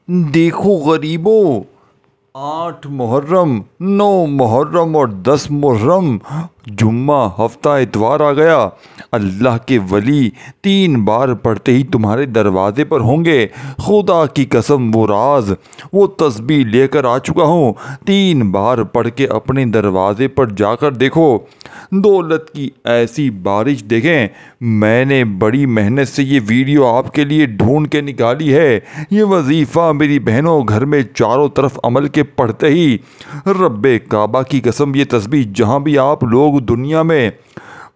देखो गरीबों, 8 मुहर्रम, 9 मुहर्रम और 10 मुहर्रम, जुम्मा हफ्ता इतवार आ गया। अल्लाह के वली 3 बार पढ़ते ही तुम्हारे दरवाजे पर होंगे। खुदा की कसम वो राज, वो तस्बीह लेकर आ चुका हूँ। 3 बार पढ़ के अपने दरवाजे पर जाकर देखो। दौलत की ऐसी बारिश देखें। मैंने बड़ी मेहनत से ये वीडियो आपके लिए ढूंढ के निकाली है। ये वजीफ़ा मेरी बहनों घर में चारों तरफ अमल के पढ़ते ही रब्बे काबा की कसम ये तस्बीह जहाँ भी आप लोग दुनिया में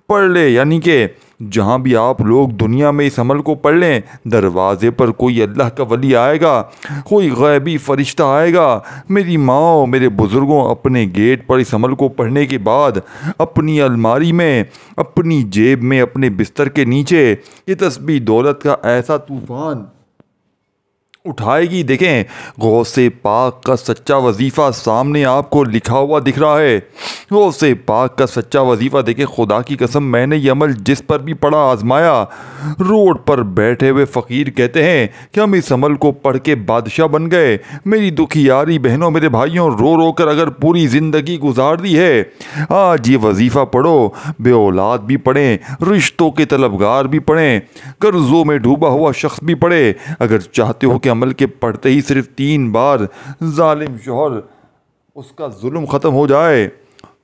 पढ़ ले, यानी कि जहाँ भी आप लोग दुनिया में इस अमल को पढ़ लें, दरवाजे पर कोई अल्लाह का वली आएगा, कोई गैबी फरिश्ता आएगा। मेरी माँ, मेरे बुज़ुर्गों, अपने गेट पर इस अमल को पढ़ने के बाद अपनी अलमारी में, अपनी जेब में, अपने बिस्तर के नीचे ये तस्बीह दौलत का ऐसा तूफ़ान उठाएगी। देखें, गौसे पाक का सच्चा वजीफ़ा सामने आपको लिखा हुआ दिख रहा है। गौसे पाक का सच्चा वजीफ़ा देखें। खुदा की कसम, मैंने ये अमल जिस पर भी पढ़ा, आजमाया। रोड पर बैठे हुए फ़कीर कहते हैं कि हम इस अमल को पढ़ के बादशाह बन गए। मेरी दुखियारी बहनों, मेरे भाइयों, रो रो कर अगर पूरी ज़िंदगी गुजार दी है, आज ये वजीफ़ा पढ़ो। बे औलाद भी पढ़ें, रिश्तों के तलबगार भी पढ़ें, कर्ज़ों में डूबा हुआ शख्स भी पढ़े। अगर चाहते हो कि अमल के पढ़ते ही सिर्फ 3 बार जालिम शोहर, उसका जुल्म ख़त्म हो जाए,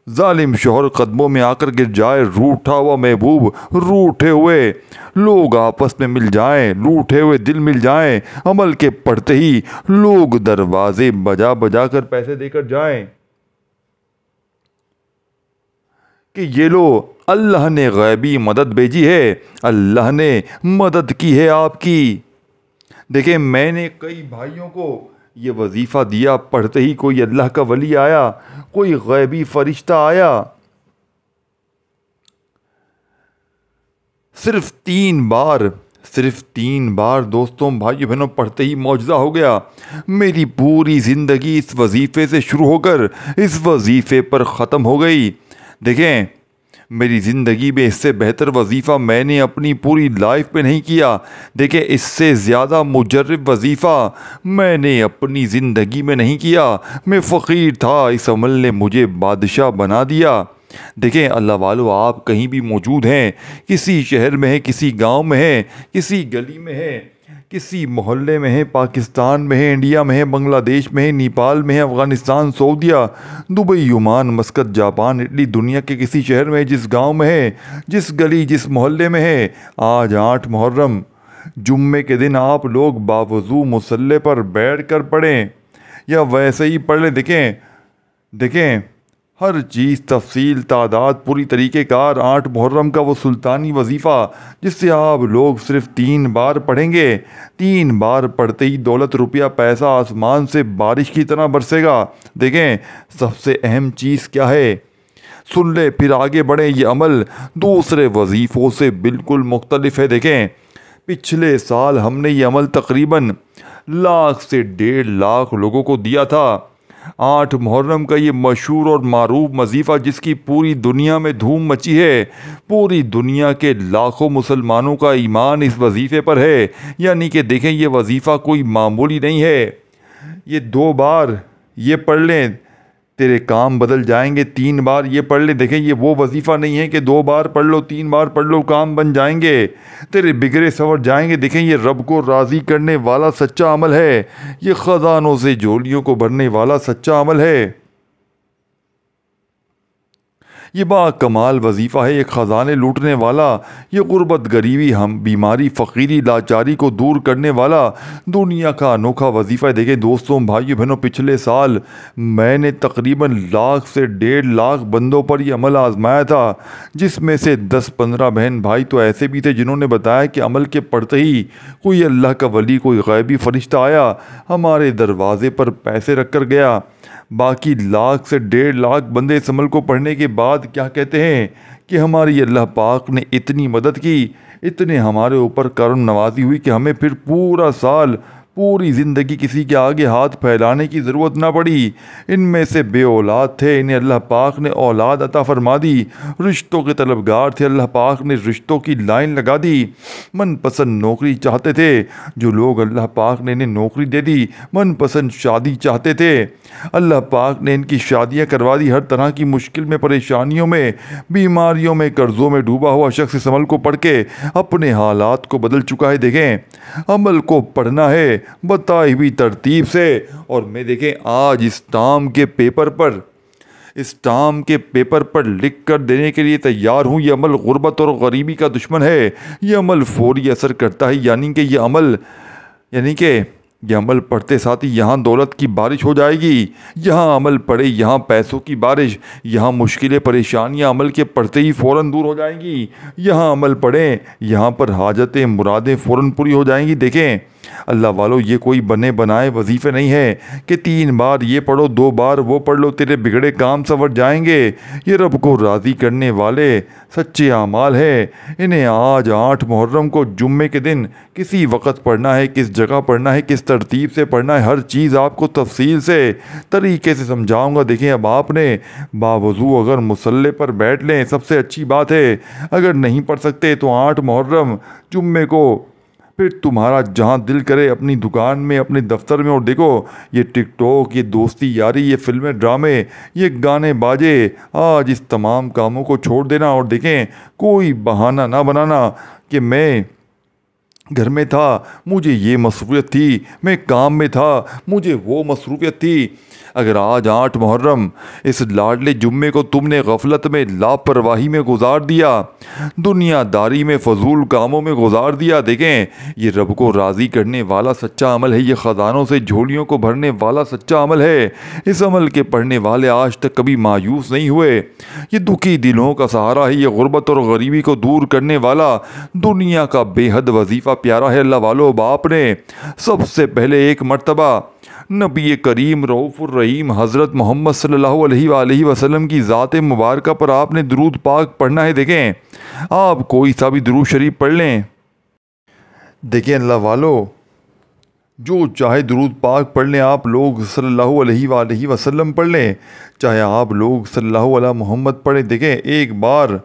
जालिम शोहर कदमों में आकर गिर जाए, रूठा हुआ महबूब, रूठे हुए लोग आपस में मिल जाएं, रूठे हुए दिल मिल जाएं, अमल के पढ़ते ही लोग दरवाजे बजा बजा कर पैसे देकर जाएं कि ये लो, अल्लाह ने गैबी मदद भेजी है, अल्लाह ने मदद की है आपकी। देखिए, मैंने कई भाइयों को ये वजीफ़ा दिया, पढ़ते ही कोई अल्लाह का वली आया, कोई गैबी फरिश्ता आया। सिर्फ 3 बार, सिर्फ 3 बार दोस्तों, भाइयों बहनों, पढ़ते ही मौजज़ा हो गया। मेरी पूरी ज़िंदगी इस वजीफ़े से शुरू होकर इस वजीफ़े पर ख़त्म हो गई। देखें, मेरी ज़िंदगी में इससे बेहतर वजीफ़ा मैंने अपनी पूरी लाइफ में नहीं किया। देखिए, इससे ज़्यादा मुजर्रब वजीफ़ा मैंने अपनी ज़िंदगी में नहीं किया। मैं फ़कीर था, इस अमल ने मुझे बादशाह बना दिया। देखें अल्लाह वालों, आप कहीं भी मौजूद हैं, किसी शहर में हैं, किसी गांव में हैं, किसी गली में हैं, किसी मोहल्ले में है, पाकिस्तान में है, इंडिया में है, बांग्लादेश में है, नेपाल में है, अफ़गानिस्तान, सऊदीया, Dubai, Oman, Muscat, Japan, Italy, दुनिया के किसी शहर में, जिस गांव में है, जिस गली, जिस मोहल्ले में है, आज 8 मुहर्रम जुम्मे के दिन आप लोग बावजू मुसल्ले पर बैठ कर पढ़ें या वैसे ही पढ़ लें। देखें, देखें, हर चीज़ तफसील, तादाद, पूरी तरीक़ेकार। 8 मुहर्रम का वो सुल्तानी वजीफ़ा जिससे आप लोग सिर्फ 3 बार पढ़ेंगे। 3 बार पढ़ते ही दौलत, रुपया, पैसा आसमान से बारिश की तरह बरसेगा। देखें, सबसे अहम चीज़ क्या है, सुन ले फिर आगे बढ़ें। ये अमल दूसरे वजीफ़ों से बिल्कुल मुख्तलिफ है। देखें, पिछले साल हमने ये अमल तकरीबन 1 से 1.5 लाख लोगों को दिया था। 8 मुहर्रम का ये मशहूर और मारूफ वजीफ़ा जिसकी पूरी दुनिया में धूम मची है, पूरी दुनिया के लाखों मुसलमानों का ईमान इस वजीफ़े पर है। यानी कि देखें, ये वजीफ़ा कोई मामूली नहीं है। ये 2 बार ये पढ़ लें, तेरे काम बदल जाएंगे। 3 बार ये पढ़ ले। देखें, ये वो वजीफ़ा नहीं है कि 2 बार पढ़ लो, 3 बार पढ़ लो, काम बन जाएंगे, तेरे बिगड़े सवर जाएंगे। देखें, ये रब को राज़ी करने वाला सच्चा अमल है। ये ख़जानों से झोलियों को भरने वाला सच्चा अमल है। ये बाकमाल वजीफ़ा है, ये ख़जाने लूटने वाला, ये गुर्बत, गरीबी, हम बीमारी, फ़कीरी, लाचारी को दूर करने वाला दुनिया का अनोखा वजीफ़ा है। देखें दोस्तों, भाइयों बहनों, पिछले साल मैंने तकरीबन 1 से 1.5 लाख बंदों पर यह अमल आजमाया था, जिसमें से 10-15 बहन भाई तो ऐसे भी थे जिन्होंने बताया कि अमल के पढ़ते ही कोई अल्लाह का वली, कोई गैबी फरिश्ता आया, हमारे दरवाज़े पर पैसे रख कर गया। बाकी 1 से 1.5 लाख बंदे इस अमल को पढ़ने के बाद क्या कहते हैं कि हमारी अल्लाह पाक ने इतनी मदद की, इतने हमारे ऊपर करम नवाजी हुई कि हमें फिर पूरा साल पूरी ज़िंदगी किसी के आगे हाथ फैलाने की ज़रूरत ना पड़ी। इनमें से बे औलाद थे, इन्हें अल्लाह पाक ने औलाद अता फरमा दी। रिश्तों के तलबगार थे, अल्लाह पाक ने रिश्तों की लाइन लगा दी। मनपसंद नौकरी चाहते थे, जो लोग अल्लाह पाक ने इन्हें नौकरी दे दी। मनपसंद शादी चाहते थे, अल्लाह पाक ने इनकी शादियां करवा दी। हर तरह की मुश्किल में, परेशानियों में, बीमारियों में, कर्ज़ों में डूबा हुआ शख्स इस अमल को पढ़ के अपने हालात को बदल चुका है। देखें, अमल को पढ़ना है बताई हुई तरतीब से। और मैं देखें आज इस टाम के पेपर पर लिख कर देने के लिए तैयार हूँ। ये अमल गुर्बत और गरीबी का दुश्मन है। ये अमल फौरी असर करता है, यानी कि ये अमल पढ़ते साथ ही यहाँ दौलत की बारिश हो जाएगी। यहाँ अमल पढ़े, यहाँ पैसों की बारिश, यहाँ मुश्किलें परेशानियाँ अमल के पढ़ते ही फ़ौरन दूर हो जाएंगी। यहाँ अमल पढ़ें, यहाँ पर हाजतें मुरादें फ़ौरन पूरी हो जाएंगी। देखें अल्लाह वालों, ये कोई बने बनाए वजीफ़े नहीं है कि 3 बार ये पढ़ो 2 बार वो पढ़ लो तेरे बिगड़े काम संवर जाएंगे। ये रब को राज़ी करने वाले सच्चे आमाल है। इन्हें आज 8 मुहर्रम को जुम्मे के दिन किसी वक़्त पढ़ना है, किस जगह पढ़ना है, किस तरतीब से पढ़ना है, हर चीज़ आपको तफसील से तरीके से समझाऊँगा। देखें अब आपने बावजू अगर मुसल्ले पर बैठ लें सबसे अच्छी बात है। अगर नहीं पढ़ सकते तो 8 मुहर्रम जुम्मे को फिर तुम्हारा जहाँ दिल करे अपनी दुकान में, अपने दफ्तर में। और देखो ये टिकटॉक, ये दोस्ती यारी, ये फिल्में ड्रामे, ये गाने बाजे, आज इस तमाम कामों को छोड़ देना। और देखें कोई बहाना ना बनाना कि मैं घर में था, मुझे ये मसरूफ़ियत थी, मैं काम में था, मुझे वो मसरूफ़ियत थी। अगर आज 8 मुहर्रम इस लाडले जुम्मे को तुमने गफलत में, लापरवाही में गुजार दिया, दुनियादारी में, फजूल कामों में गुजार दिया, देखें ये रब को राज़ी करने वाला सच्चा अमल है। ये ख़जानों से झोलियों को भरने वाला सच्चा अमल है। इस अमल के पढ़ने वाले आज तक कभी मायूस नहीं हुए। ये दुखी दिलों का सहारा है। ये गुर्बत और गरीबी को दूर करने वाला दुनिया का बेहद वजीफ़ा प्यारा है। अल्लाह वालों, बाप ने सबसे पहले एक मर्तबा नबी करीम रऊफ़ुर रहीम हज़रत मोहम्मद सल्लल्लाहु अलैहि वसल्लम की ज़ात मुबारक पर आपने दुरूद पाक पढ़ना है। देखें आप कोई सा भी दुरूद शरीफ पढ़ लें। देखें अल्लाह वालों, जो चाहे दुरूद पाक पढ़ लें। आप लोग सल्लल्लाहु अलैहि वसल्लम पढ़ लें, चाहे आप लोग सल्लल्लाहु अला मोहम्मद पढ़ें। देखें एक बार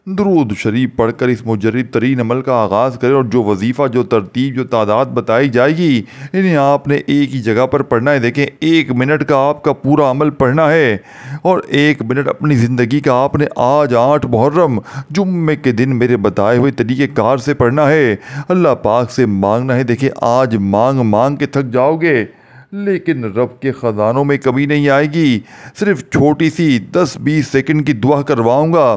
दुरूद शरीफ पढ़कर इस मुजर्रब तरीन अमल का आगाज़ करें। और जो वजीफ़ा, जो तरतीब, जो तादाद बताई जाएगी, इन्हें आपने एक ही जगह पर पढ़ना है। देखें 1 मिनट का आपका पूरा अमल पढ़ना है और 1 मिनट अपनी ज़िंदगी का आपने आज 8 मुहर्रम जुम्मे के दिन मेरे बताए हुए तरीक़े कार से पढ़ना है। अल्लाह पाक से मांगना है। देखें आज मांग मांग के थक जाओगे, लेकिन रब के ख़जानों में कमी नहीं आएगी। सिर्फ छोटी सी 10-20 सेकंड की दुआ करवाऊँगा।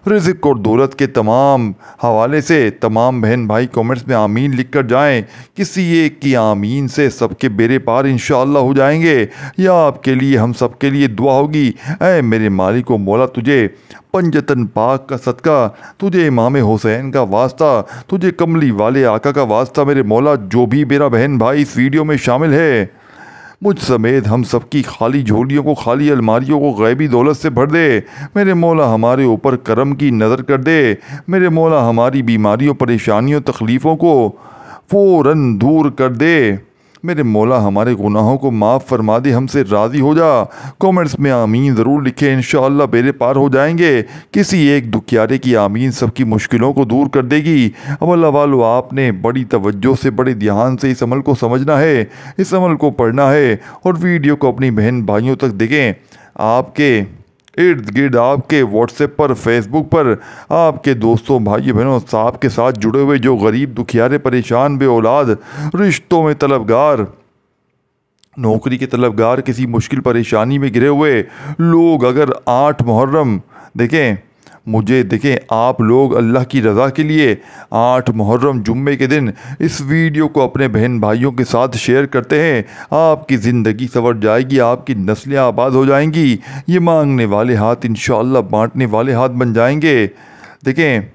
रिज़्क़ और दौलत के तमाम हवाले से तमाम बहन भाई कमेंट्स में आमीन लिख कर जाएँ। किसी एक की आमीन से सबके बेड़े पार इंशाअल्लाह हो जाएंगे। या आपके लिए, हम सब के लिए दुआ होगी, ऐ मेरे मालिक व मौला, तुझे पंजतन पाक का सदका, तुझे इमाम हुसैन का वास्ता, तुझे कमली वाले आका का वास्ता, मेरे मौला जो भी मेरा बहन भाई इस वीडियो में शामिल है, मुझ समेत हम सबकी खाली झोलियों को, खाली अलमारियों को गैबी दौलत से भर दे। मेरे मौला हमारे ऊपर करम की नज़र कर दे। मेरे मौला हमारी बीमारियों, परेशानियों, तकलीफ़ों को फ़ौरन दूर कर दे। मेरे मौला हमारे गुनाहों को माफ़ फरमा दे, हमसे राज़ी हो जा। कमेंट्स में आमीन ज़रूर लिखें, इंशाअल्लाह बेड़े पार हो जाएंगे। किसी एक दुखियारे की आमीन सबकी मुश्किलों को दूर कर देगी। अब अल्लाह वालों, आपने बड़ी तवज्जो से, बड़े ध्यान से इस अमल को समझना है, इस अमल को पढ़ना है और वीडियो को अपनी बहन भाइयों तक देखें। आपके इर्द गिर्द, आपके व्हाट्सएप पर, फेसबुक पर, आपके दोस्तों, भाई बहनों, साहब के साथ जुड़े हुए जो गरीब, दुखियारे, परेशान, बे औलाद, रिश्तों में तलबगार, नौकरी के तलबगार, किसी मुश्किल परेशानी में गिरे हुए लोग, अगर 8 मुहर्रम देखें आप लोग अल्लाह की रज़ा के लिए 8 मुहर्रम जुम्मे के दिन इस वीडियो को अपने बहन भाइयों के साथ शेयर करते हैं, आपकी ज़िंदगी संवर जाएगी, आपकी नस्लें आबाद हो जाएंगी। ये मांगने वाले हाथ इंशाअल्लाह बांटने वाले हाथ बन जाएंगे। देखें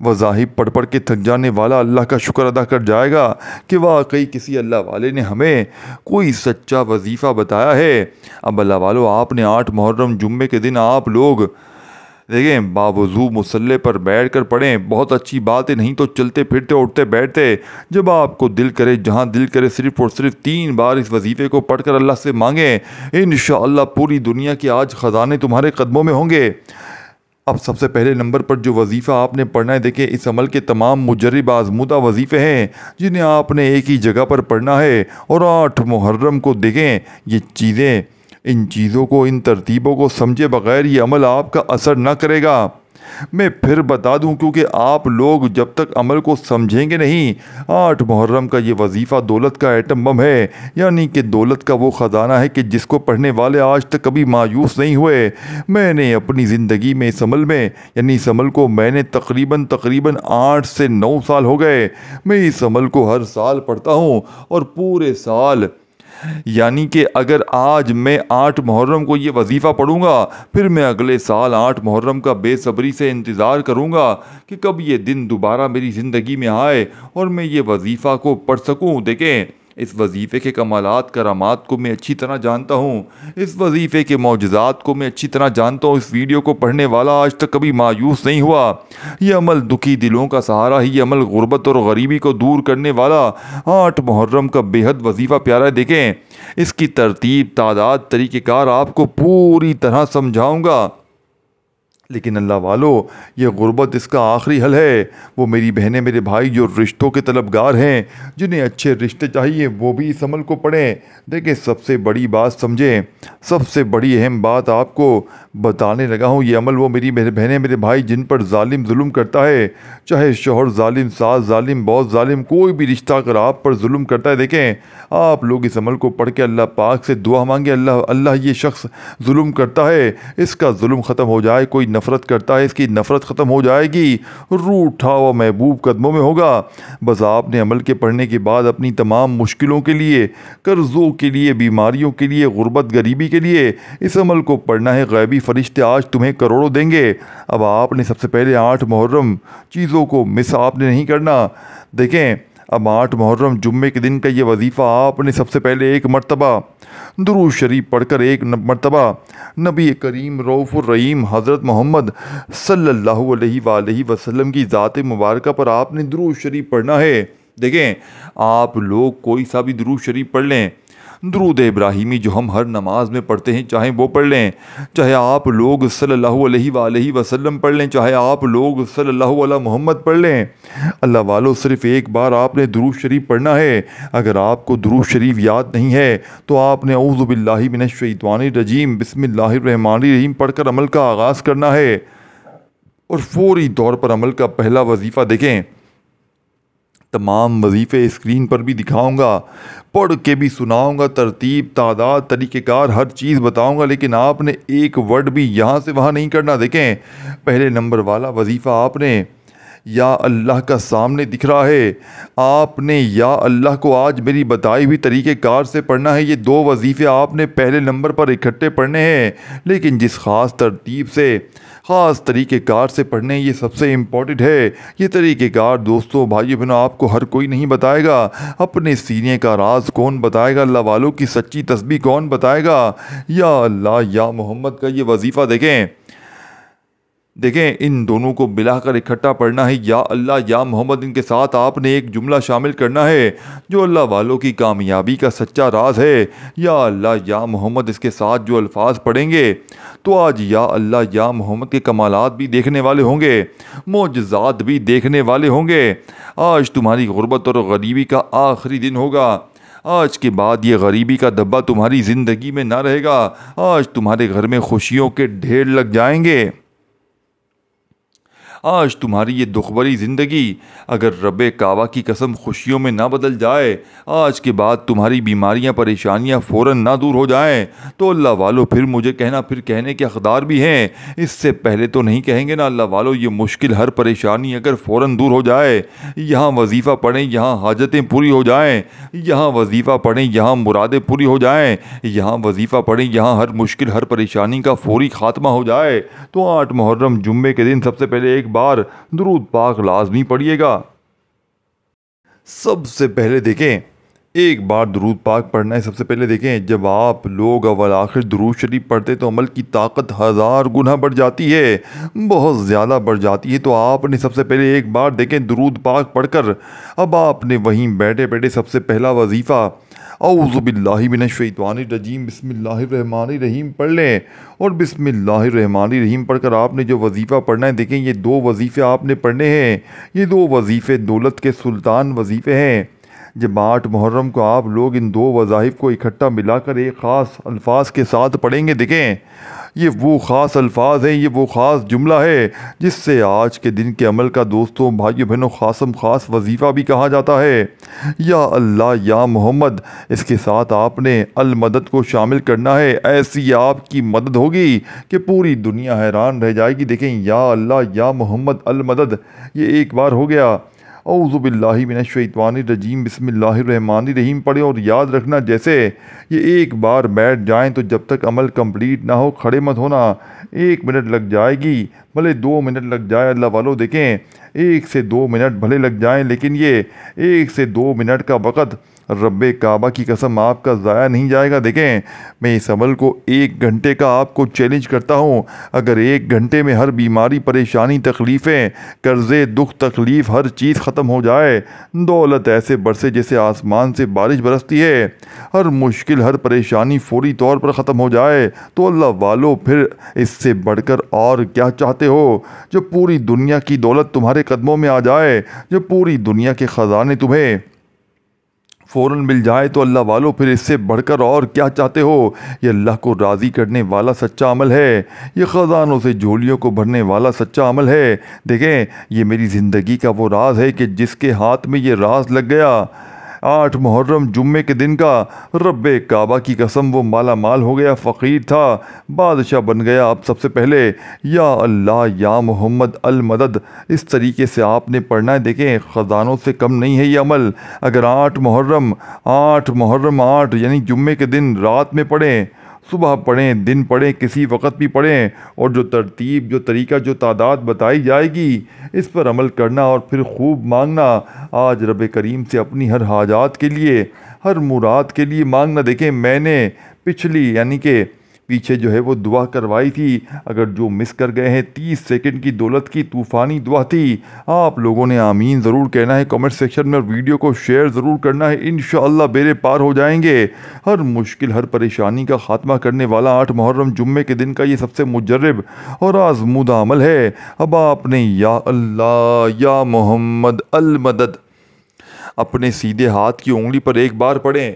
वज़ाहिब पढ़ पढ़ के थक जाने वाला अल्लाह का शुक्र अदा कर जाएगा कि वाकई किसी अल्लाह वाले ने हमें कोई सच्चा वजीफ़ा बताया है। अब अल्लाह वालों, आपने 8 मुहर्रम जुम्मे के दिन आप लोग देखें बावजू मुसल्ले पर बैठ कर पढ़ें, बहुत अच्छी बात है, नहीं तो चलते फिरते उठते बैठते जब आपको दिल करे, जहाँ दिल करे सिर्फ और सिर्फ 3 बार इस वजीफ़े को पढ़कर अल्लाह से मांगें। इंशाअल्लाह पूरी दुनिया के आज ख़जाने तुम्हारे कदमों में होंगे। अब सबसे पहले नंबर पर जो वजीफ़ा आपने पढ़ना है, देखें इस अमल के तमाम मुजर्रिब आज़मूदा वजीफ़े हैं जिन्हें आपने एक ही जगह पर पढ़ना है। और 8 मुहर्रम को देखें ये चीज़ें, इन चीज़ों को, इन तरतीबों को समझे बगैर ये अमल आपका असर ना करेगा। मैं फिर बता दूं, क्योंकि आप लोग जब तक अमल को समझेंगे नहीं, 8 मुहर्रम का ये वजीफ़ा दौलत का एटम बम है, यानी कि दौलत का वो ख़जाना है कि जिसको पढ़ने वाले आज तक कभी मायूस नहीं हुए। मैंने अपनी ज़िंदगी में इस अमल में, यानी इस अमल को मैंने तकरीबन 8 से 9 साल हो गए। मैं इस अमल को हर साल पढ़ता हूँ और पूरे साल, यानी कि अगर आज मैं 8 मुहर्रम को ये वजीफ़ा पढ़ूंगा, फिर मैं अगले साल 8 मुहर्रम का बेसब्री से इंतज़ार करूंगा कि कब ये दिन दोबारा मेरी ज़िंदगी में आए और मैं ये वजीफ़ा को पढ़ सकूं। देखें इस वजीफ़े के कमालात करामात को मैं अच्छी तरह जानता हूँ, इस वजीफ़े के मौजज़ात को मैं अच्छी तरह जानता हूँ। इस वीडियो को पढ़ने वाला आज तक कभी मायूस नहीं हुआ। ये अमल दुखी दिलों का सहारा है, ये अमल गुर्बत और गरीबी को दूर करने वाला 8 मुहर्रम का बेहद वजीफ़ा प्यारा है। देखें इसकी तरतीब, तादाद, तरीक़ेकार आपको पूरी तरह समझाऊँगा। लेकिन अल्लाह वालों, ये गुर्बत इसका आखिरी हल है। वो मेरी बहनें, मेरे भाई जो रिश्तों के तलबगार हैं, जिन्हें अच्छे रिश्ते चाहिए, वो भी इस अमल को पढ़ें। देखिए सबसे बड़ी बात समझें, सबसे बड़ी अहम बात आपको बताने लगा हूँ। ये अमल वो मेरी बहनें, मेरे भाई जिन पर जालिम जुल्म करता है, चाहे शोहर जालिम, सास जालिम, बॉस जालिम, कोई भी रिश्ता अगर आप पर जुल्म करता है, देखें आप लोग इस अमल को पढ़ के अल्लाह पाक से दुआ मांगे, अल्लाह अल्लाह ये शख्स जुल्म करता है, इसका जुल्म ख़त्म हो जाए। कोई नफ़रत करता है, इसकी नफ़रत ख़त्म हो जाएगी। रूठा हुआ महबूब कदमों में होगा। बस आपने अमल के पढ़ने के बाद अपनी तमाम मुश्किलों के लिए, कर्ज़ों के लिए, बीमारियों के लिए, गुर्बत गरीबी के लिए इस अमल को पढ़ना है। गैबी फ़रिश्ते आज तुम्हें करोड़ों देंगे। अब आपने सबसे पहले 8 मुहर्रम चीज़ों को मिस आपने नहीं करना। देखें अब 8 मुहर्रम जुम्मे के दिन का ये वजीफ़ा आपने सबसे पहले एक मरतबा दुरूद शरीफ पढ़कर, एक मरतबा नबी करीम रऊफ़ुर रहीम हज़रत मोहम्मद सल्लल्लाहु अलैहि वसल्लम की ज़ात मुबारक पर आपने दुरूद शरीफ पढ़ना है। देखें आप लोग कोई सा भी दुरूद शरीफ पढ़ लें, दुरूद इब्राहिमी जो हम हर नमाज में पढ़ते हैं, चाहे वो पढ़ लें, चाहे आप लोग सल्लल्लाहु अलैहि वसल्लम पढ़ लें, चाहे आप लोग सल्लल्लाहु अला मोहम्मद पढ़ लें। अल्लाह वालों सिर्फ़ एक बार आपने दुरूद शरीफ पढ़ना है। अगर आपको दुरूद शरीफ याद नहीं है तो आपने औज़ु बिल्लाहि मिनश शैतानिर रजीम बिस्मिल्लाहिर रहमानिर रहीम पढ़कर अमल का आगाज़ करना है। और फौरी तौर पर अमल का पहला वजीफ़ा देखें, तमाम वजीफ़े स्क्रीन पर भी दिखाऊंगा, पढ़ के भी सुनाऊंगा, तरतीब, तादाद, तरीक़ेकार हर चीज़ बताऊंगा, लेकिन आपने एक वर्ड भी यहाँ से वहाँ नहीं करना। देखें पहले नंबर वाला वजीफ़ा आपने या अल्लाह का सामने दिख रहा है, आपने या अल्लाह को आज मेरी बताई हुई तरीक़ेकार से पढ़ना है। ये 2 वजीफ़े आपने पहले नंबर पर इकट्ठे पढ़ने हैं, लेकिन जिस ख़ास तरतीब से, ख़ास तरीक़ेकार से पढ़ने, ये सबसे इम्पॉर्टेंट है। ये तरीक़ेकार दोस्तों, भाइयों बहनों, आपको हर कोई नहीं बताएगा। अपने सीने का राज कौन बताएगा? अल्लाह वालों की सच्ची तस्बीह कौन बताएगा? या अल्लाह या मोहम्मद का ये वजीफ़ा देखें इन दोनों को मिलाकर इकट्ठा पढ़ना है। या अल्लाह या मोहम्मद, इनके साथ आपने एक जुमला शामिल करना है जो अल्लाह वालों की कामयाबी का सच्चा राज है। या अल्लाह या मोहम्मद, इसके साथ जो अल्फाज पढ़ेंगे तो आज या अल्लाह या मोहम्मद के कमालात भी देखने वाले होंगे, मोजज़ात भी देखने वाले होंगे। आज तुम्हारी गुर्बत और गरीबी का आखिरी दिन होगा। आज के बाद ये गरीबी का धब्बा तुम्हारी ज़िंदगी में ना रहेगा। आज तुम्हारे घर में खुशियों के ढेर लग जाएंगे। आज तुम्हारी ये दुखभरी ज़िंदगी अगर रब्बे काबा की कसम खुशियों में ना बदल जाए, आज के बाद तुम्हारी बीमारियां, परेशानियां फ़ौरन ना दूर हो जाएं, तो अल्लाह वालों फिर मुझे कहना, फिर कहने के हक़दार भी हैं। इससे पहले तो नहीं कहेंगे ना अल्लाह वालों। ये मुश्किल हर परेशानी अगर फ़ौरन दूर हो जाए, यहाँ वजीफ़ा पढ़ें, यहाँ हाजतें पूरी हो जाएँ, यहाँ वजीफ़ा पढ़ें, यहाँ मुरादें पूरी हो जाएँ, यहाँ वजीफ़ा पढ़ें, यहाँ हर मुश्किल, हर परेशानी का फौरी ख़ात्मा हो जाए, तो 8 मुहर्रम जुम्मे के दिन सबसे पहले एक बार दुरूद पाक लाजमी पढ़िएगा। सबसे पहले देखें एक बार दुरूद पाक पढ़ना है। सबसे पहले देखें, जब आप लोग अव्वल आखिर दुरूद शरीफ पढ़ते तो अमल की ताकत 1000 गुना बढ़ जाती है, बहुत ज़्यादा बढ़ जाती है। तो आपने सबसे पहले एक बार देखें दुरूद पाक पढ़कर अब आपने वहीं बैठे बैठे सबसे पहला वजीफ़ा औज़ु बिल्लाहि मिनश शैतानिर रजीम बिस्मिल्लाहिर्रहमानिर्रहीम पढ़ लें। और बिस्मिल्लाहिर्रहमानिर्रहीम पढ़कर आपने जो वजीफ़ा पढ़ना है, देखें ये 2 वजीफ़े आपने पढ़ने हैं। ये 2 वजीफ़े दौलत के सुल्तान वजीफ़े हैं। जब 8 मुहर्रम को आप लोग इन 2 वज़ाइफ को इकट्ठा मिलाकर एक ख़ास अल्फाज के साथ पढ़ेंगे, देखें ये वो ख़ास अल्फाज हैं, ये वो ख़ास जुमला है जिससे आज के दिन के अमल का दोस्तों भाइयों बहनों ख़ास वजीफ़ा भी कहा जाता है। या अल्लाह या मोहम्मद, इसके साथ आपने अल मदद को शामिल करना है। ऐसी आपकी मदद होगी कि पूरी दुनिया हैरान रह जाएगी। देखें, या अल्लाह या मोहम्मद अल मदद, ये एक बार हो गया। औज़ु बिल्लाहि मिनश शैतानिर रजीम बिस्मिल्लाहिर्रहमानिर्रहीम पढ़ें। और याद रखना, जैसे ये एक बार बैठ जाएं तो जब तक अमल कंप्लीट ना हो खड़े मत होना। 1 मिनट लग जाएगी, भले 2 मिनट लग जाए अल्लाह वालों, देखें 1 से 2 मिनट भले लग जाएं, लेकिन ये 1 से 2 मिनट का वक़्त रब्बे काबा की कसम आपका ज़ाया नहीं जाएगा। देखें, मैं इस अमल को 1 घंटे का आपको चैलेंज करता हूँ। अगर 1 घंटे में हर बीमारी, परेशानी, तकलीफ़ें, कर्ज़े, दुख तकलीफ़ हर चीज़ ख़त्म हो जाए, दौलत ऐसे बरसे जैसे आसमान से बारिश बरसती है, हर मुश्किल, हर परेशानी फौरी तौर पर ख़त्म हो जाए, तो अल्लाह वालों फिर इससे बढ़कर और क्या चाहते हो? जो पूरी दुनिया की दौलत तुम्हारे कदमों में आ जाए, जो पूरी दुनिया के ख़जाने तुम्हें फ़ौरन मिल जाए, तो अल्लाह वालों फिर इससे बढ़कर और क्या चाहते हो? ये अल्लाह को राज़ी करने वाला सच्चा अमल है। ये ख़जानों से झोलियों को भरने वाला सच्चा अमल है। देखें, ये मेरी ज़िंदगी का वो राज है कि जिसके हाथ में ये राज लग गया, 8 मुहर्रम जुम्मे के दिन का, रब्बे काबा की कसम वो माला माल हो गया, फ़कीर था बादशाह बन गया। अब सबसे पहले या अल्लाह या मोहम्मद अल मदद इस तरीके से आपने पढ़ना है। देखें, ख़जानों से कम नहीं है ये अमल। अगर 8 मुहर्रम 8 यानी जुम्मे के दिन रात में पढ़ें, सुबह पढ़ें, दिन पढ़ें, किसी वक़्त भी पढ़ें, और जो तरतीब, जो तरीका, जो तादाद बताई जाएगी, इस पर अमल करना और फिर खूब मांगना। आज रब करीम से अपनी हर हाजात के लिए, हर मुराद के लिए मांगना। देखें, मैंने पिछली यानी कि पीछे जो है वो दुआ करवाई थी। अगर जो मिस कर गए हैं, 30 सेकंड की दौलत की तूफ़ानी दुआ थी। आप लोगों ने आमीन ज़रूर कहना है कमेंट सेक्शन में, और वीडियो को शेयर ज़रूर करना है। इंशाअल्लाह बेड़े पार हो जाएंगे। हर मुश्किल, हर परेशानी का ख़ात्मा करने वाला 8 मुहर्रम जुम्मे के दिन का ये सबसे मुजर्रब और आज़मूदा अमल है। अब आपने या अल्लाह या मोहम्मद अल मदद अपने सीधे हाथ की उंगली पर एक बार पढ़ें,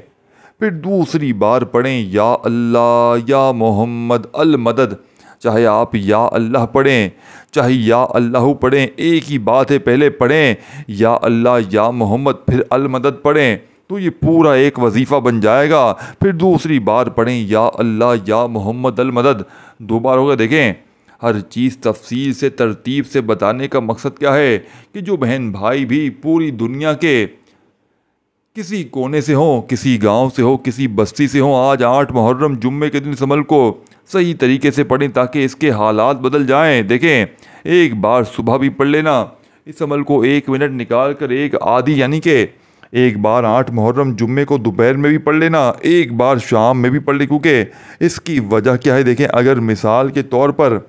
फिर दूसरी बार पढ़ें या अल्लाह या मोहम्मद अल मदद। चाहे आप या अल्लाह पढ़ें, चाहे या अल्लाह पढ़ें, एक ही बात है। पहले पढ़ें या अल्लाह या मोहम्मद, फिर अल मदद पढ़ें, तो ये पूरा एक वजीफ़ा बन जाएगा। फिर दूसरी बार पढ़ें या अल्लाह या मोहम्मद अल मदद, 2 बार होगा। देखें, हर चीज़ तफसील से, तरतीब से बताने का मकसद क्या है कि जो बहन भाई भी पूरी दुनिया के किसी कोने से हो, किसी गांव से हो, किसी बस्ती से हो, आज 8 मुहर्रम जुम्मे के दिन इस अमल को सही तरीके से पढ़ें ताकि इसके हालात बदल जाएं। देखें, एक बार सुबह भी पढ़ लेना इस अमल को, 1 मिनट निकाल कर, एक आधी यानी कि एक बार 8 मुहर्रम जुम्मे को दोपहर में भी पढ़ लेना, एक बार शाम में भी पढ़ ले। क्योंकि इसकी वजह क्या है? देखें, अगर मिसाल के तौर पर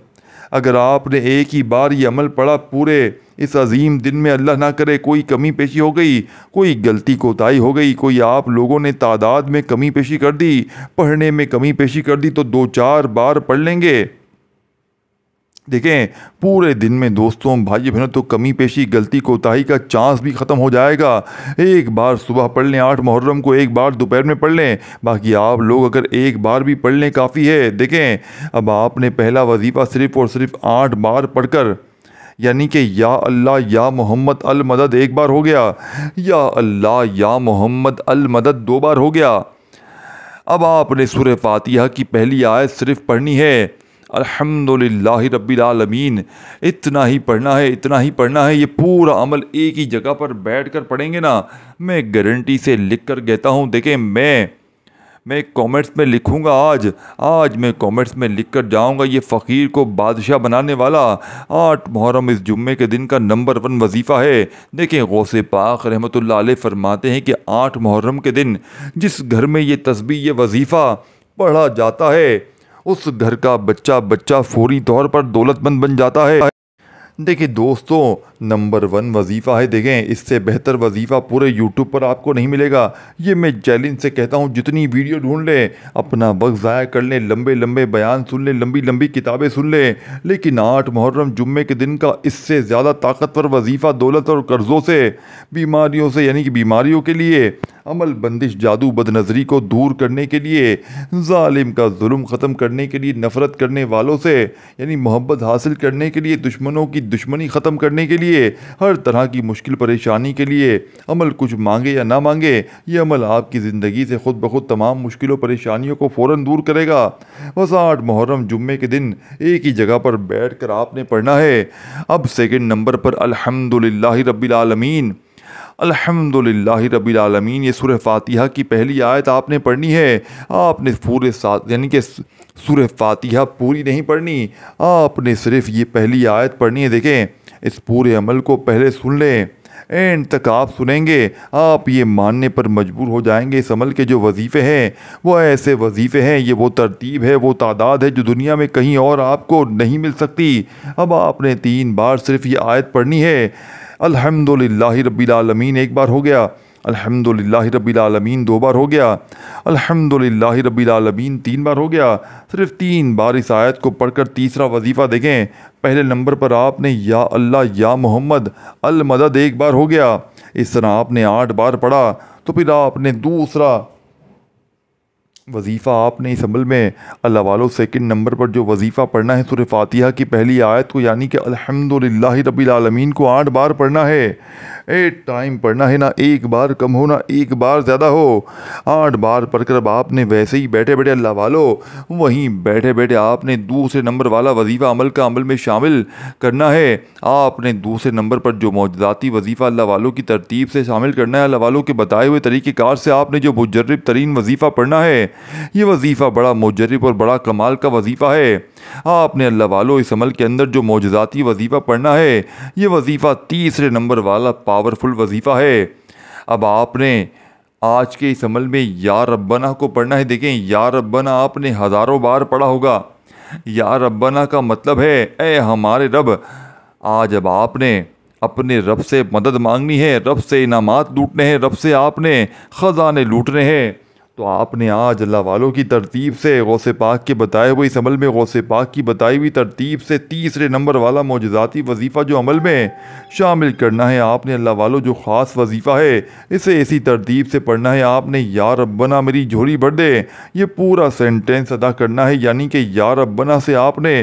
अगर आपने एक ही बार ये अमल पढ़ा पूरे इस अजीम दिन में, अल्लाह ना करे कोई कमी पेशी हो गई, कोई गलती कोताही हो गई, कोई आप लोगों ने तादाद में कमी पेशी कर दी, पढ़ने में कमी पेशी कर दी, तो 2-4 बार पढ़ लेंगे। देखें, पूरे दिन में दोस्तों भाई बहनों तो कमी पेशी, गलती कोताही का चांस भी ख़त्म हो जाएगा। एक बार सुबह पढ़ लें 8 मुहर्रम को, एक बार दोपहर में पढ़ लें, बाकी आप लोग अगर एक बार भी पढ़ लें काफ़ी है। देखें, अब आपने पहला वजीफ़ा सिर्फ़ और सिर्फ 8 बार पढ़कर, यानी कि या अल्लाह या मोहम्मद अल मदद एक बार हो गया, या अल्लाह या मोहम्मद अल मदद 2 बार हो गया। अब आपने सूरह फातिहा की पहली आयत सिर्फ पढ़नी है, अल्हम्दुलिल्लाहि रब्बिल आलमीन, इतना ही पढ़ना है, इतना ही पढ़ना है। ये पूरा अमल एक ही जगह पर बैठ कर पढ़ेंगे ना, मैं गारंटी से लिख कर कहता हूँ। देखें, मैं कमेंट्स में लिखूंगा आज आज मैं कमेंट्स में लिख कर जाऊँगा ये फ़कीर को बादशाह बनाने वाला 8 मुहर्रम इस जुम्मे के दिन का नंबर 1 वजीफ़ा है। देखें गौसे पाक रहमतुल्लाह अलैह फरमाते हैं कि 8 मुहर्रम के दिन जिस घर में ये तस्बीह ये वजीफ़ा पढ़ा जाता है उस घर का बच्चा बच्चा फौरी तौर पर दौलतमंद बन जाता है। देखिए दोस्तों, नंबर 1 वजीफ़ा है। देखें इससे बेहतर वजीफ़ा पूरे यूट्यूब पर आपको नहीं मिलेगा। ये मैं चैलेंज से कहता हूँ, जितनी वीडियो ढूंढ लें, अपना वक्त ज़ाया कर लें, लंबे लंबे बयान सुन लें, लंबी लंबी किताबें सुन लें, लेकिन 8 मुहर्रम जुम्मे के दिन का इससे ज़्यादा ताकतवर वजीफ़ा दौलत और कर्ज़ों से, बीमारियों से, यानी कि बीमारियों के लिए, अमल बंदिश जादू बदनज़री को दूर करने के लिए, जालिम का जुल्म ख़त्म करने के लिए, नफ़रत करने वालों से यानी मोहब्बत हासिल करने के लिए, दुश्मनों की दुश्मनी ख़त्म करने के लिए, हर तरह की मुश्किल परेशानी के लिए अमल कुछ मांगे या ना मांगे, ये अमल आपकी ज़िंदगी से ख़ुद ब ख़ुद तमाम मुश्किलों परेशानियों को फ़ौरन दूर करेगा। बस 8 मुहर्रम जुम्मे के दिन एक ही जगह पर बैठ कर आपने पढ़ना है। अब सेकंड नंबर पर अल्हम्दुलिल्लाहि रब्बिल आलमीन। अल्हम्दुलिल्लाहि रब्बिल आलमीन, ये सूरह फातिहा की पहली आयत आपने पढ़नी है। आपने पूरे साथ यानी कि सूरह फातिहा पूरी नहीं पढ़नी, आपने सिर्फ ये पहली आयत पढ़नी है। देखें इस पूरे अमल को पहले सुन लें, एंड तक आप सुनेंगे, आप ये मानने पर मजबूर हो जाएंगे इस अमल के जो वजीफ़े हैं वो ऐसे वजीफ़े हैं, ये वो तरतीब है, वो तादाद है जो दुनिया में कहीं और आपको नहीं मिल सकती। अब आपने 3 बार सिर्फ ये आयत पढ़नी है। अल्हम्दुलिल्लाहि रब्बिल आलमीन एक बार हो गया, अल्हम्दुलिल्लाहि रब्बिल आलमीन 2 बार हो गया, अल्हम्दुलिल्लाहि रब्बिल आलमीन 3 बार हो गया। सिर्फ 3 बार इस आयत को पढ़कर तीसरा वजीफ़ा देखें। पहले नंबर पर आपने या अल्लाह या मोहम्मद अल मदद एक बार हो गया। इस तरह आपने 8 बार पढ़ा। तो फिर आपने दूसरा वजीफ़ा आपने इस अमल में अल्लाह वालों सेकंड नंबर पर जो वजीफ़ा पढ़ना है सूरह फातिहा की पहली आयत को, यानी कि अल्हम्दुलिल्लाहि रब्बिल आलमीन को 8 बार पढ़ना है। 8 टाइम पढ़ना है, ना एक बार कम हो ना एक बार ज़्यादा हो। 8 बार पढ़कर अब आपने वैसे ही बैठे बैठे अल्लाह वालों वहीं बैठे बैठे आपने दूसरे नंबर वाला वजीफ़ा अमल में शामिल करना है। आपने दूसरे नंबर पर जो मौजूदाती वजीफ़ा अल्लाह वालों की तरतीब से शामिल करना है, अल्लाह वालों के बताए हुए तरीक़ेकार से आपने जो मुजर्रिब तरीन वजीफ़ा पढ़ना है। ये वजीफ़ा बड़ा मुजर्रिब और बड़ा कमाल का वजीफ़ा है। आपने अल्लाह वालों इस अमल के अंदर जो मौजूदाती वजीफ़ा पढ़ना है, ये वजीफ़ा तीसरे नंबर वाला पावरफुल वजीफ़ा है। अब आपने आज के इस अमल में या रब्बना को पढ़ना है। देखें या रब्बना आपने हज़ारों बार पढ़ा होगा। या रब्बना का मतलब है ए हमारे रब। आज अब आपने अपने रब से मदद मांगनी है, रब से इनामात लूटने हैं, रब से आपने ख़जाने लूटने हैं। तो आपने आज अल्लाह वालों की तरतीब से गौसे पाक के बताए हुए इस अमल में गौसे पाक की बताई हुई तरतीब से तीसरे नंबर वाला मौजूदाती वजीफ़ा जो अमल में शामिल करना है। आपने अल्लाह वालों जो ख़ास वजीफ़ा है इसे इसी तरतीब से पढ़ना है। आपने या रब्बना मेरी झोली भर दे, ये पूरा सेंटेंस अदा करना है, यानी कि या रब्बना से आपने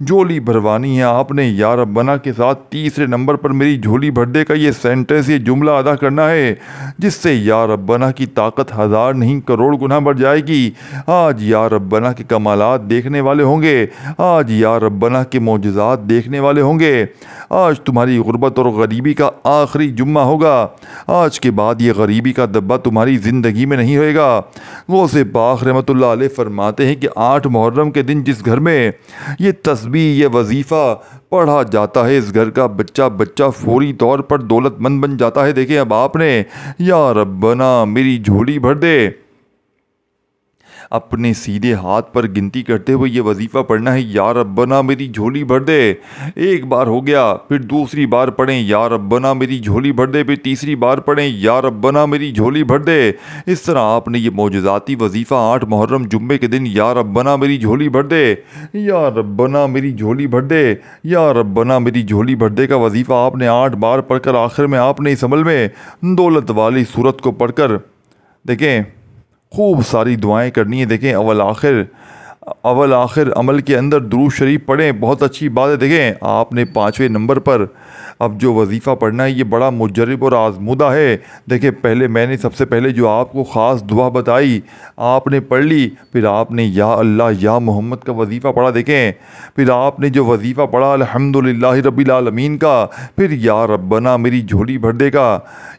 झोली भरवानी है। आपने या रब्बना के साथ तीसरे नंबर पर मेरी झोली भर दे का ये सेंटेंस, ये जुमला अदा करना है, जिससे या रब्बना की ताकत 1000 नहीं करोड़ गुना बढ़ जाएगी। आज या रब्बना के कमालात देखने वाले होंगे, आज या रब्बना के मौजज़ात देखने वाले होंगे। आज तुम्हारी गुर्बत और गरीबी का आखिरी जुम्मा होगा। आज के बाद ये गरीबी का दब्बा तुम्हारी ज़िंदगी में नहीं होएगा। गौसे पाक रहमतुल्लाह अलैह फरमाते हैं कि 8 मुहर्रम के दिन जिस घर में ये तस्बीह ये वजीफ़ा पढ़ा जाता है, इस घर का बच्चा बच्चा फौरी तौर पर दौलतमंद बन जाता है। देखें अब आपने या रब्बना मेरी झोली भर दे अपने सीधे हाथ पर गिनती करते हुए ये वजीफ़ा पढ़ना है। या रब्बना मेरी झोली भर दे एक बार हो गया, फिर दूसरी बार पढ़ें या रब्बना मेरी झोली भर दे, फिर तीसरी बार पढ़ें या रब्बना मेरी झोली भर दे। इस तरह आपने ये मौजूदाती वजीफ़ा 8 मुहर्रम जुम्मे के दिन या रब्बना मेरी झोली भर दे, या रब्बना मेरी झोली भर दे, या रब्बना मेरी झोली भर दे का वजीफ़ा आपने 8 बार पढ़कर आखिर में आपने इस अमल में दौलत वाली सूरत को पढ़कर देखें खूब सारी दुआएं करनी है। देखें अव्वल आखिर अव्वल आखिर अमल के अंदर दुरूद शरीफ पढ़ें, बहुत अच्छी बात है। देखें आपने 5वें नंबर पर अब जो वजीफ़ा पढ़ना है ये बड़ा मुजर्रब और आजमुदा है। देखिए पहले मैंने सबसे पहले जो आपको ख़ास दुआ बताई आपने पढ़ ली, फिर आपने या अल्लाह या मोहम्मद का वजीफ़ा पढ़ा। देखें फिर आपने जो वजीफ़ा पढ़ा अल्हम्दुलिल्लाहि रब्बिल आलमीन का, फिर या रब्बना मेरी झोली भर देगा,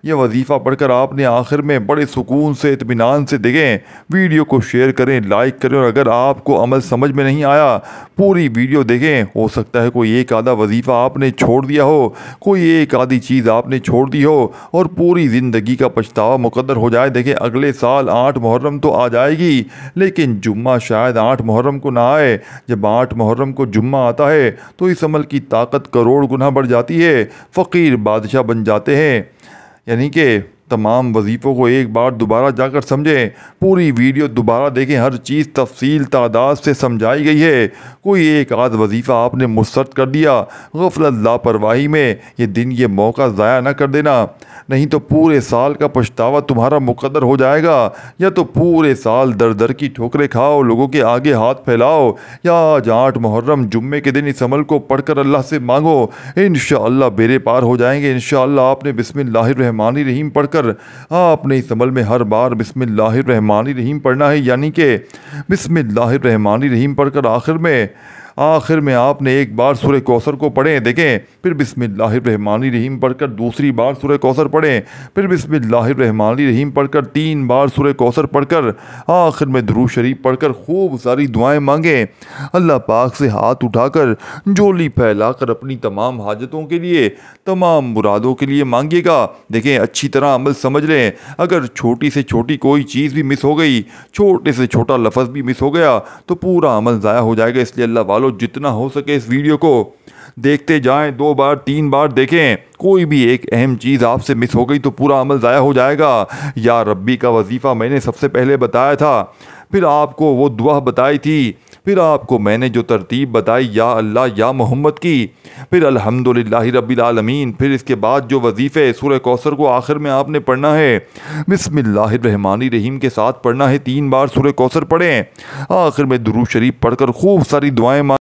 ये वजीफ़ा पढ़कर आपने आखिर में बड़े सुकून से इत्मीनान से देखें। वीडियो को शेयर करें, लाइक करें, और अगर आपको अमल समझ में नहीं आया पूरी वीडियो देखें। हो सकता है कोई एक आधा वजीफ़ा आपने छोड़ दिया हो, कोई एक आधी चीज़ आपने छोड़ दी हो और पूरी ज़िंदगी का पछतावा मुकद्दर हो जाए। देखें अगले साल 8 मुहर्रम तो आ जाएगी, लेकिन जुम्मा शायद 8 मुहर्रम को ना आए। जब 8 मुहर्रम को जुम्मा आता है तो इस अमल की ताकत करोड़ गुना बढ़ जाती है, फ़कीर बादशाह बन जाते हैं। यानी कि तमाम वजीफ़ों को एक बार दोबारा जाकर समझें, पूरी वीडियो दोबारा देखें, हर चीज़ तफसील तादाद से समझाई गई है। कोई एक आध वजीफ़ा आपने मुस्तरद कर दिया गफलत लापरवाही में, ये दिन ये मौका ज़ाया ना कर देना, नहीं तो पूरे साल का पछतावा तुम्हारा मुकद्दर हो जाएगा। या तो पूरे साल दर दर की ठोकरें खाओ, लोगों के आगे हाथ फैलाओ, या आज 8 मुहर्रम जुम्मे के दिन इस अमल को पढ़कर अल्लाह से मांगो, इंशाअल्लाह बेरे पार हो जाएंगे। इंशाअल्लाह आपने बिस्मिल्लाहिर्रहमानिर्रहीम पढ़कर आपने इस अमल में हर बार बिस्मिल्लाहिर्रहमानिर्रहीम पढ़ना है, यानी कि बिस्मिल्लाहिर्रहमानिर्रहीम पढ़कर आखिर में आपने एक बार सूरह कौसर को पढ़ें। देखें फिर बिस्मिल्लाहिर्रहमानिर्रहीम पढ़कर दूसरी बार सूरह कौसर पढ़ें, फिर बिस्मिल्लाहिर्रहमानिर्रहीम पढ़कर 3 बार सूरह कौसर पढ़कर आखिर में दुरूद शरीफ पढ़कर खूब सारी दुआएं मांगें। अल्लाह पाक से हाथ उठाकर झोली फैलाकर अपनी तमाम हाजतों के लिए, तमाम मुरादों के लिए मांगिएगा। देखें अच्छी तरह अमल समझ लें, अगर छोटी से छोटी कोई चीज़ भी मिस हो गई, छोटे से छोटा लफ्ज़ भी मिस हो गया तो पूरा अमल ज़ाया हो जाएगा। इसलिए अल्लाह वालों जितना हो सके इस वीडियो को देखते जाएं, 2 बार 3 बार देखें। कोई भी एक अहम चीज़ आपसे मिस हो गई तो पूरा अमल ज़ाया हो जाएगा। या रब्बी का वजीफ़ा मैंने सबसे पहले बताया था, फिर आपको वो दुआ बताई थी, फिर आपको मैंने जो तरतीब बताई या अल्लाह या मोहम्मद की, फिर अल्हम्दुलिल्लाहि रब्बिल आलमीन, फिर इसके बाद जो वजीफ़े सूरह कौसर को आखिर में आपने पढ़ना है बिस्मिल्लाहिर्रहमानिर्रहीम के साथ पढ़ना है। 3 बार सूरह कौसर पढ़ें, आखिर में दुरूद शरीफ पढ़कर खूब सारी दुआएं